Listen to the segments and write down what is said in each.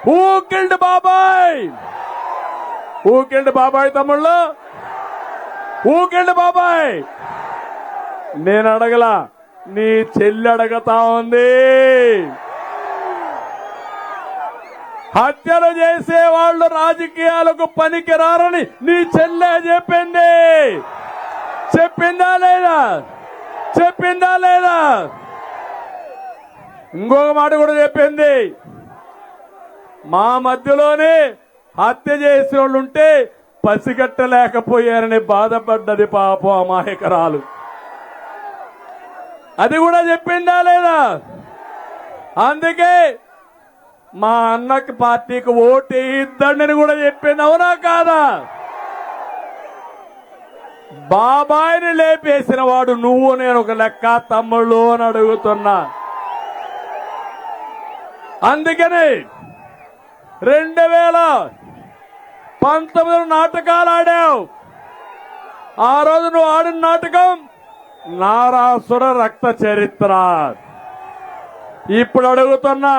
Who killed బాబాయ్? Who killed బాబాయ్ తమ్ముళ్ళు? హూ కిల్డ్ బాబాయ్? నేను అడగలా, నీ చెల్లి అడగతా ఉంది. హత్యలు చేసే వాళ్ళు రాజకీయాలకు పనికిరారని నీ చెల్లె చెప్పింది. చెప్పిందా లేదా? చెప్పిందా లేదా? ఇంకొక మాట కూడా చెప్పింది, మా మధ్యలోనే హత్య చేసే వాళ్ళు ఉంటే పసిగట్టలేకపోయారని బాధపడ్డది పాపం అమాయకరాలు. అది కూడా చెప్పిందా లేదా? అందుకే మా అన్నకి పార్టీకి ఓటు వేయిద్దని కూడా చెప్పింది. అవునా కాదా? బాబాయిని లేపేసిన వాడు నువ్వు, నేను ఒక లెక్క తమ్ముళ్ళు అని అడుగుతున్నా. అందుకని 2019 నాటకాలు ఆడావు. ఆ రోజు నువ్వు ఆడిన నాటకం నారాసుర రక్త చరిత్ర. ఇప్పుడు అడుగుతున్నా,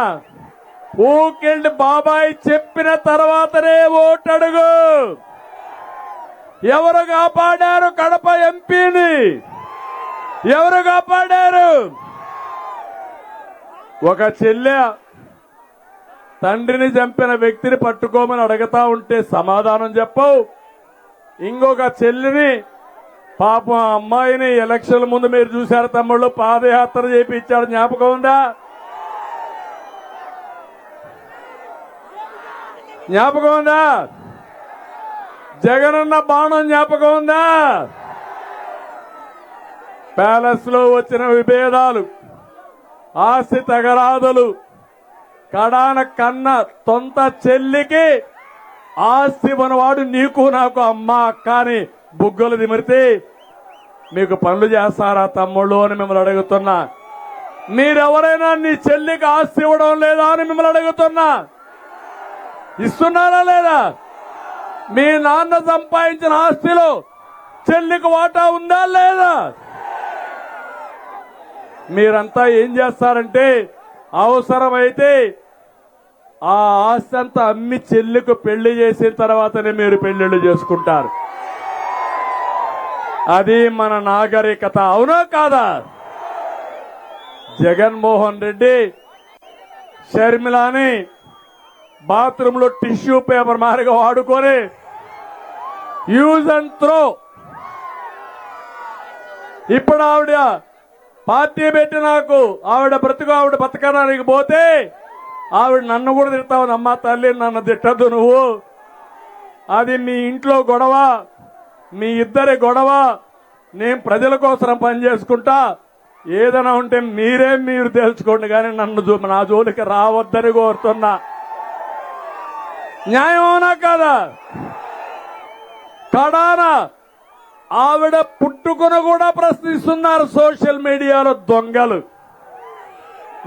హూ కిల్డ్ బాబాయ్ చెప్పిన తర్వాతనే ఓటు అడుగు. ఎవరు కాపాడారు కడప ఎంపీని? ఎవరు కాపాడారు? ఒక చెల్లె తండ్రిని చంపిన వ్యక్తిని పట్టుకోమని అడుగుతా ఉంటే సమాధానం చెప్పవు. ఇంకొక చెల్లిని, పాపం అమ్మాయిని ఎలక్షన్ల ముందు మీరు చూశారు తమ్ముళ్ళు, పాదయాత్ర చేయించాడు, జ్ఞాపకం ఉందా? జ్ఞాపకం ఉందా? జగనన్న బాణం జ్ఞాపకం ఉందా? ప్యాలెస్ లో వచ్చిన విభేదాలు, ఆస్తి తగరాదులు, కడాన కన్న సొంత చెల్లికి ఆస్తి మనవాడు నీకు నాకు అమ్మ అక్క అని బుగ్గలు దిమిరితే మీకు పనులు చేస్తారా తమ్ముళ్ళు అని మిమ్మల్ని అడుగుతున్నా. మీరెవరైనా నీ చెల్లికి ఆస్తి ఇవ్వడం లేదా అని మిమ్మల్ని అడుగుతున్నా. ఇస్తున్నారా లేదా? మీ నాన్న సంపాదించిన ఆస్తిలో చెల్లికి వాటా ఉందా లేదా? మీరంతా ఏం చేస్తారంటే అవసరమైతే ఆ ఆస్తి అంతా అమ్మి చెల్లికి పెళ్లి చేసిన తర్వాతనే మీరు పెళ్లిళ్ళు చేసుకుంటారు. అది మన నాగరికత. అవునా కాదా? జగన్మోహన్ రెడ్డి షర్మిలాని బాత్రూమ్ లో టిష్యూ పేపర్ మారిగా వాడుకొని యూజ్ అండ్ త్రో. ఇప్పుడు ఆవిడ పార్టీ పెట్టి నాకు ఆవిడ బతకడానికి పోతే ఆవిడ నన్ను కూడా తిడతావు. అమ్మ తల్లి నన్ను తిట్టద్దు నువ్వు, అది మీ ఇంట్లో గొడవ, మీ ఇద్దరి గొడవ, నేను ప్రజల కోసం పనిచేసుకుంటా, ఏదైనా ఉంటే మీరు తెలుసుకోండి కానీ నన్ను నా జోలికి రావద్దని కోరుతున్నా. న్యాయం అవునా కాదా? కడాన ఆవిడ పుట్టుకుని కూడా ప్రశ్నిస్తున్నారు సోషల్ మీడియాలో దొంగలు,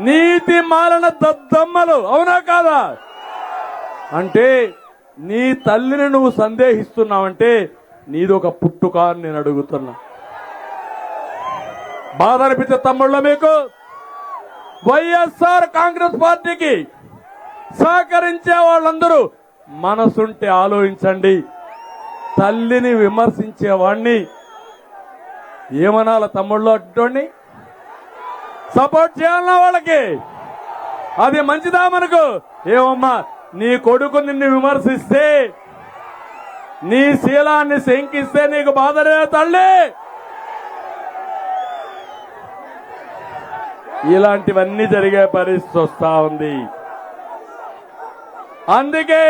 నీతి మాలిన దద్దమ్మలు. అవునా కాదా? అంటే నీ తల్లిని నువ్వు సందేహిస్తున్నావంటే నీది ఒక పుట్టుక అని నేను అడుగుతున్నా. బాధ అనిపించే తమ్ముళ్ళ మీకు? వైఎస్ఆర్ కాంగ్రెస్ పార్టీకి సహకరించే వాళ్ళందరూ మనసుంటే ఆలోచించండి. తల్లిని విమర్శించేవాడిని ఏమనాల తమ్ముళ్ళు? అటువంటి సపోర్ట్ చేయాలన్నా వాళ్ళకి? అది మంచిదా మనకు? ఏమమ్మా, నీ కొడుకు నిన్ను విమర్శిస్తే, నీ శీలాన్ని శంకిస్తే నీకు బాధలే తల్లి? ఇలాంటివన్నీ జరిగే పరిస్థితి వస్తా ఉంది. అందుకే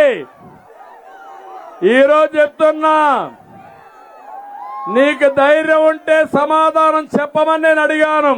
ఈరోజు చెప్తున్నా, నీకు ధైర్యం ఉంటే సమాధానం చెప్పమని నేను అడిగాను.